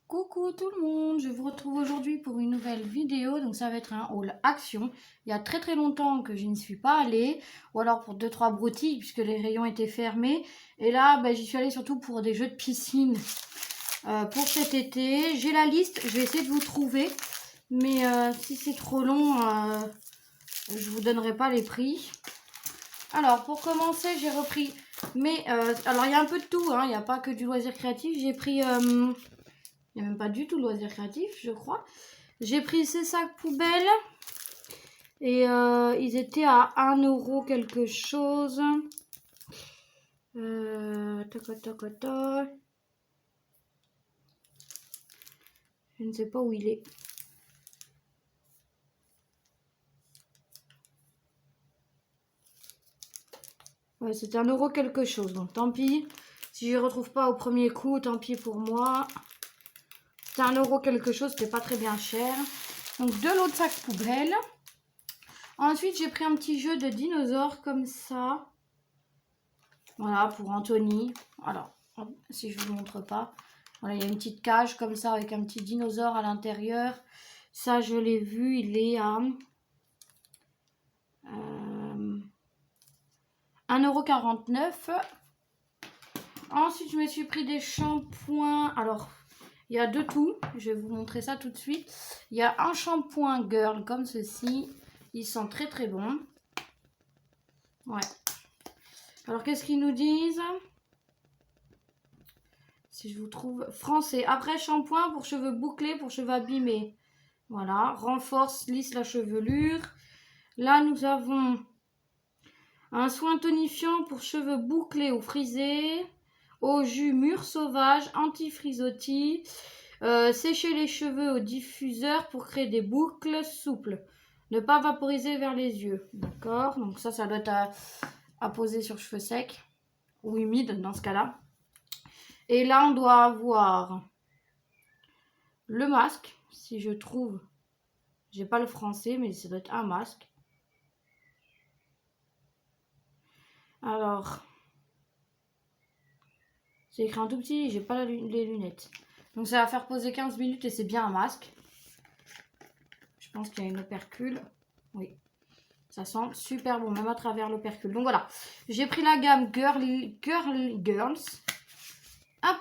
Coucou tout le monde, je vous retrouve aujourd'hui pour une nouvelle vidéo. Donc ça va être un haul action. Il y a très longtemps que je n'y suis pas allée, ou alors pour 2-3 boutiques puisque les rayons étaient fermés. Et là j'y suis allée surtout pour des jeux de piscine pour cet été. J'ai la liste, je vais essayer de vous trouver, mais si c'est trop long, je vous donnerai pas les prix. Alors pour commencer, j'ai repris alors il y a un peu de tout, hein, il n'y a pas que du loisir créatif. J'ai pris il n'y a même pas du tout de loisir créatif, je crois. J'ai pris ces sacs poubelles. Et ils étaient à 1 euro quelque chose. Je ne sais pas où il est. Ouais, c'était 1 euro quelque chose. Donc tant pis. Si je ne retrouve pas au premier coup, tant pis pour moi. C'était 1 euro quelque chose, c'était pas très bien cher. Donc de l'autre sac poubelle. Ensuite, j'ai pris un petit jeu de dinosaures comme ça. Voilà, pour Anthony. Alors, si je vous montre pas. Voilà, il y a une petite cage comme ça avec un petit dinosaure à l'intérieur. Ça, je l'ai vu, il est à 1,49 €. Ensuite, je me suis pris des shampoings. Alors, il y a de tout. Je vais vous montrer ça tout de suite. Il y a un shampoing girl comme ceci. Ils sont très bons. Ouais. Alors, qu'est-ce qu'ils nous disent? Si je vous trouve français. Après, shampoing pour cheveux bouclés, pour cheveux abîmés. Voilà. Renforce, lisse la chevelure. Là, nous avons un soin tonifiant pour cheveux bouclés ou frisés. Au jus mûr sauvage, anti-frisottis. Sécher les cheveux au diffuseur pour créer des boucles souples. Ne pas vaporiser vers les yeux. D'accord. Donc ça doit être à poser sur cheveux secs ou humides dans ce cas-là. Et là, on doit avoir le masque, si je trouve. J'ai pas le français, mais ça doit être un masque. Alors, c'est écrit un tout petit, j'ai pas les lunettes. Donc ça va faire poser 15 minutes et c'est bien un masque. Je pense qu'il y a une opercule. Oui, ça sent super bon, même à travers l'opercule. Donc voilà, j'ai pris la gamme Girls. Hop.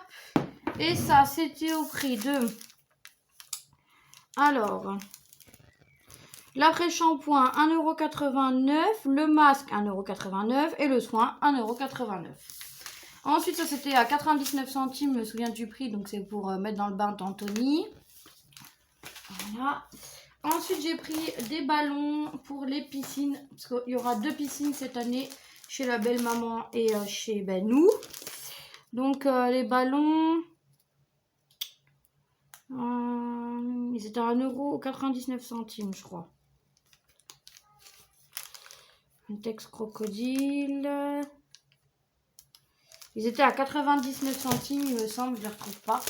Et ça, c'était au prix de... Alors, l'après-shampoing 1,89 €, le masque 1,89 € et le soin 1,89 €. Ensuite, ça c'était à 99 centimes, je me souviens du prix, donc c'est pour mettre dans le bain d'Anthony. Voilà. Ensuite, j'ai pris des ballons pour les piscines, parce qu'il y aura 2 piscines cette année, chez la belle maman et chez nous. Donc, les ballons, ils étaient à 1,99 €, je crois. Un texte crocodile. Ils étaient à 99 centimes, il me semble, je ne les retrouve pas.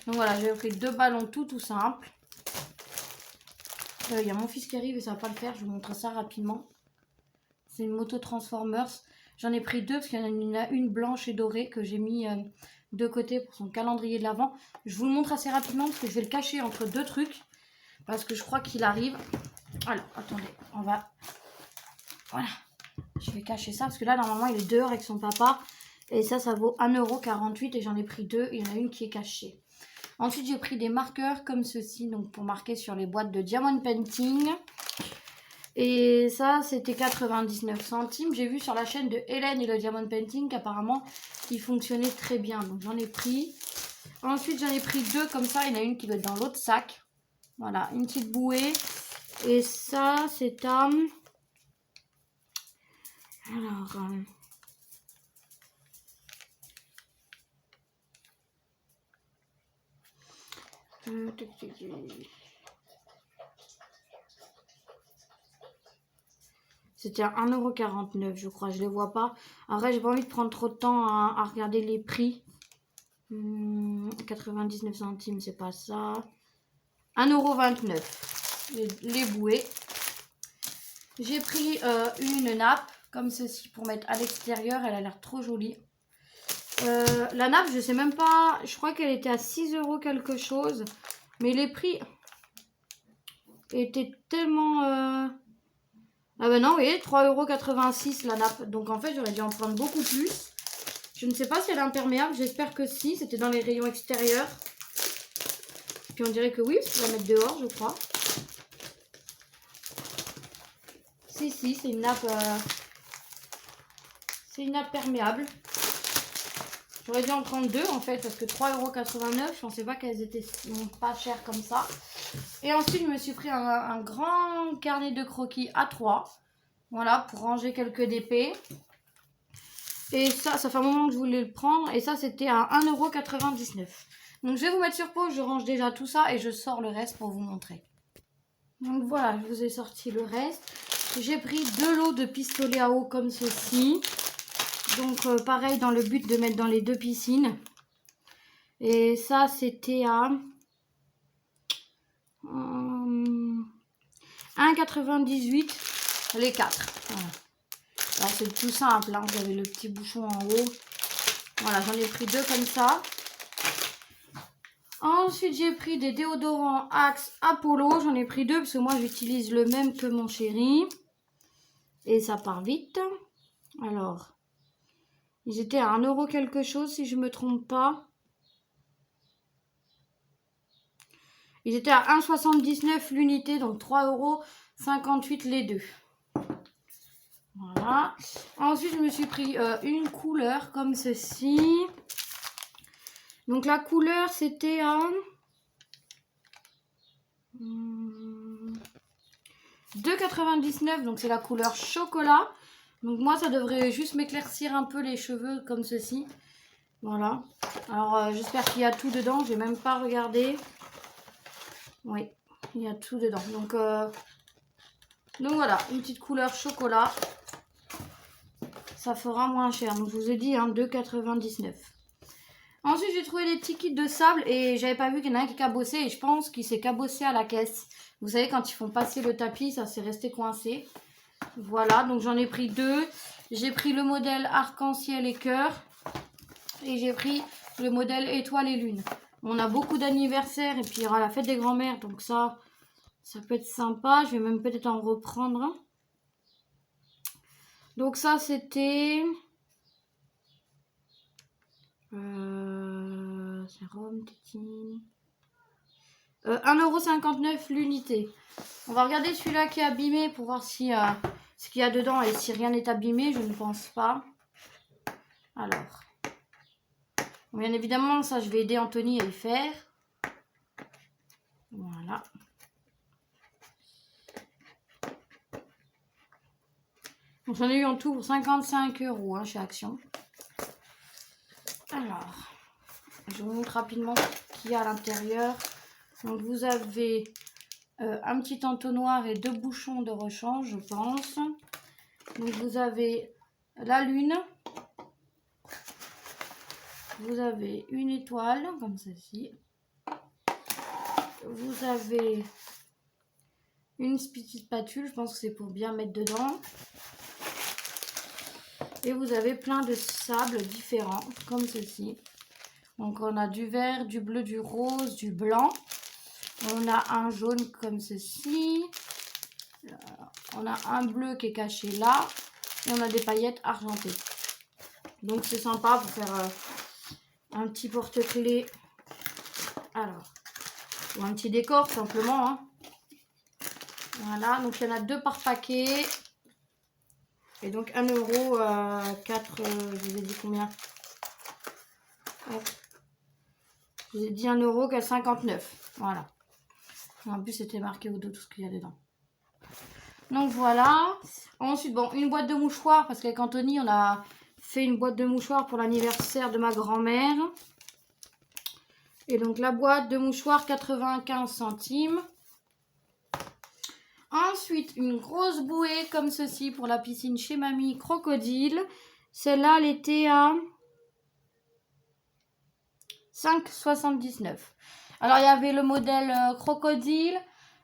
Donc voilà, j'ai pris 2 ballons tout simple. Il y a mon fils qui arrive et ça va pas le faire, je vous montre ça rapidement. C'est une moto Transformers. J'en ai pris 2 parce qu'il y en a une blanche et dorée que j'ai mis de côté pour son calendrier de l'Avent. Je vous le montre assez rapidement parce que je vais le cacher entre 2 trucs. Parce que je crois qu'il arrive. Alors, attendez, on va... Voilà. Je vais cacher ça parce que là, normalement, il est dehors avec son papa. Et ça vaut 1,48 € et j'en ai pris 2. Il y en a une qui est cachée. Ensuite, j'ai pris des marqueurs comme ceci, donc pour marquer sur les boîtes de Diamond Painting. Et ça, c'était 99 centimes. J'ai vu sur la chaîne de Hélène et le Diamond Painting qu'apparemment, il fonctionnait très bien. Donc, j'en ai pris. Ensuite, j'en ai pris 2 comme ça. Il y en a une qui doit être dans l'autre sac. Voilà, une petite bouée. Et ça, c'est à... Alors... C'était à 1,49 €, je crois. Je les vois pas. Après, j'ai pas envie de prendre trop de temps à regarder les prix. 99 centimes, c'est pas ça. 1,29 € les bouées. J'ai pris une nappe comme ceci pour mettre à l'extérieur. Elle a l'air trop jolie. La nappe, je sais même pas. Je crois qu'elle était à 6 € quelque chose. Mais les prix étaient tellement... Ah ben non, vous voyez, 3,86 € la nappe. Donc en fait, j'aurais dû en prendre beaucoup plus. Je ne sais pas si elle est imperméable. J'espère que si. C'était dans les rayons extérieurs. Puis on dirait que oui, parce qu'il va mettre dehors, je crois. Si, c'est une nappe... c'est une nappe perméable. J'aurais dû en prendre deux en fait, parce que 3,89 €, je pensais pas qu'elles étaient pas chères comme ça. Et ensuite, je me suis pris un grand carnet de croquis A3. Voilà, pour ranger quelques DP. Et ça fait un moment que je voulais le prendre. Et ça, c'était à 1,99 €. Donc, je vais vous mettre sur pause. Je range déjà tout ça et je sors le reste pour vous montrer. Donc, voilà, je vous ai sorti le reste. J'ai pris 2 lots de pistolets à eau comme ceci. Donc, pareil, dans le but de mettre dans les deux piscines. Et ça, c'était à 1,98 € les 4. Voilà. Alors, c'est tout simple. Hein. Vous avez le petit bouchon en haut. Voilà, j'en ai pris 2 comme ça. Ensuite, j'ai pris des déodorants Axe Apollo. J'en ai pris 2 parce que moi, j'utilise le même que mon chéri. Et ça part vite. Alors... ils étaient à 1 € quelque chose, si je ne me trompe pas. Ils étaient à 1,79 € l'unité, donc 3,58 € les deux. Voilà. Ensuite, je me suis pris une couleur comme ceci. Donc, la couleur, c'était à 2,99 €. Donc, c'est la couleur chocolat. Donc, moi, ça devrait juste m'éclaircir un peu les cheveux comme ceci. Voilà. Alors, j'espère qu'il y a tout dedans. Je n'ai même pas regardé. Oui, il y a tout dedans. Donc voilà, une petite couleur chocolat. Ça fera moins cher. Donc, je vous ai dit, hein, 2,99 €. Ensuite, j'ai trouvé des petits kits de sable. Et j'avais pas vu qu'il y en a un qui cabossait. Et je pense qu'il s'est cabossé à la caisse. Vous savez, quand ils font passer le tapis, ça s'est resté coincé. Voilà, donc j'en ai pris 2. J'ai pris le modèle arc-en-ciel et cœur. Et j'ai pris le modèle étoile et lune. On a beaucoup d'anniversaires. Et puis, il y aura la fête des grands-mères. Donc ça peut être sympa. Je vais même peut-être en reprendre un. Donc ça, c'était... sérum, tétine... 1,59 € l'unité. On va regarder celui-là qui est abîmé pour voir si, ce qu'il y a dedans et si rien n'est abîmé. Je ne pense pas. Alors. Bien évidemment, ça, je vais aider Anthony à y faire. Voilà. Donc, j'en ai eu en tout pour 55 € hein, chez Action. Alors, je vous montre rapidement ce qu'il y a à l'intérieur. Donc, vous avez un petit entonnoir et 2 bouchons de rechange, je pense. Donc, vous avez la lune. Vous avez une étoile, comme ceci. Vous avez une petite spatule, je pense que c'est pour bien mettre dedans. Et vous avez plein de sables différents, comme ceci. Donc on a du vert, du bleu, du rose, du blanc. On a un jaune comme ceci. On a un bleu qui est caché là. Et on a des paillettes argentées. Donc c'est sympa pour faire un petit porte-clés. Alors, ou un petit décor simplement. Hein. Voilà, donc il y en a 2 par paquet. Et donc 1 €, 4, je vous ai dit combien? Hop. Je vous ai dit 1,59 €. Voilà. En plus, c'était marqué au dos tout ce qu'il y a dedans. Donc voilà. Ensuite, bon, une boîte de mouchoirs. Parce qu'avec Anthony, on a fait une boîte de mouchoirs pour l'anniversaire de ma grand-mère. Et donc la boîte de mouchoirs, 95 centimes. Ensuite, une grosse bouée comme ceci pour la piscine chez mamie, crocodile. Celle-là, elle était à 5,79 €. Alors, il y avait le modèle crocodile.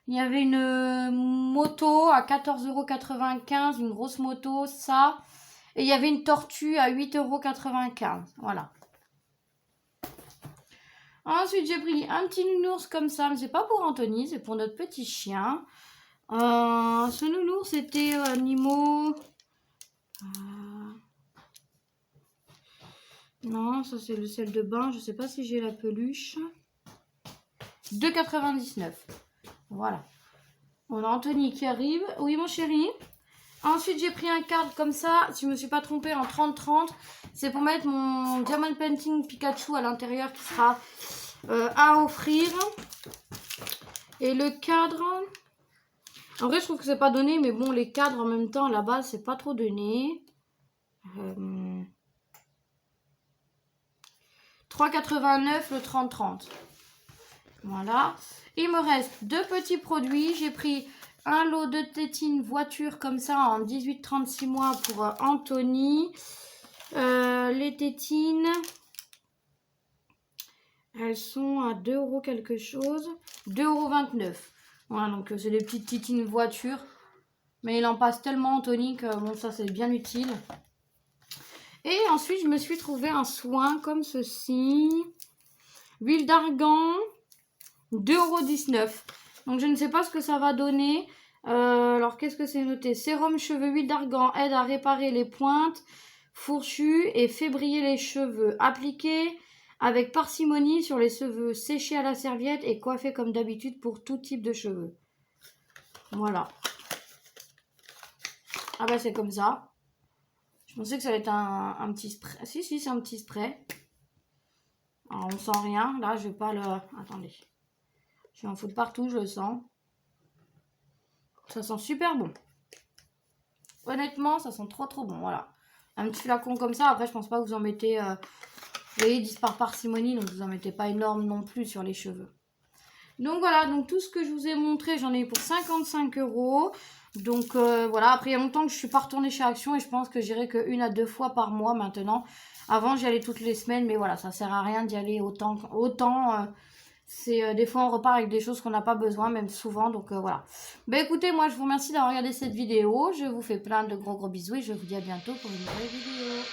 Il y avait une moto à 14,95 €, une grosse moto, ça. Et il y avait une tortue à 8,95 €. Voilà. Ensuite, j'ai pris un petit nounours comme ça, mais c'est pas pour Anthony, c'est pour notre petit chien. Ce nounours, c'était Nimo. Non, ça c'est le sel de bain. Je sais pas si j'ai la peluche. 2,99 €. Voilà. On a Anthony qui arrive. Oui, mon chéri. Ensuite, j'ai pris un card comme ça. Si je me suis pas trompée, en 30-30. C'est pour mettre mon Diamond Painting Pikachu à l'intérieur qui sera à offrir. Et le cadre... En vrai, je trouve que c'est pas donné. Mais bon, les cadres en même temps, là-bas, c'est pas trop donné. 3,89 € le 30-30. Voilà. Il me reste 2 petits produits. J'ai pris un lot de tétines voiture comme ça en 18-36 mois pour Anthony. Les tétines, elles sont à 2 € quelque chose. 2,29 €. Voilà, donc c'est des petites tétines voiture. Mais il en passe tellement, Anthony, que bon, ça c'est bien utile. Et ensuite, je me suis trouvé un soin comme ceci. Huile d'argan, 2,19 €. Donc, je ne sais pas ce que ça va donner. Alors, qu'est-ce que c'est noté? Sérum cheveux, huile d'argan aide à réparer les pointes fourchues et fait briller les cheveux. Appliqué avec parcimonie sur les cheveux séchés à la serviette et coiffé comme d'habitude pour tout type de cheveux. Voilà. Ah bah, c'est comme ça. Je pensais que ça allait être un petit spray. Si, c'est un petit spray. Alors, on sent rien. Là, je vais pas le... Attendez. Je vais en foutre partout, je le sens. Ça sent super bon. Honnêtement, ça sent trop bon. Voilà. Un petit flacon comme ça. Après, je pense pas que vous en mettez... vous voyez, ils disent par parcimonie. Donc, vous en mettez pas énorme non plus sur les cheveux. Donc, voilà. Donc, tout ce que je vous ai montré, j'en ai eu pour 55 €. Donc voilà, après il y a longtemps que je suis pas retournée chez Action et je pense que j'irai que 1 à 2 fois par mois maintenant. Avant j'y allais toutes les semaines, mais voilà, ça sert à rien d'y aller autant. C'est des fois on repart avec des choses qu'on n'a pas besoin, même souvent, donc voilà. Bah écoutez, moi je vous remercie d'avoir regardé cette vidéo. Je vous fais plein de gros bisous et je vous dis à bientôt pour une nouvelle vidéo.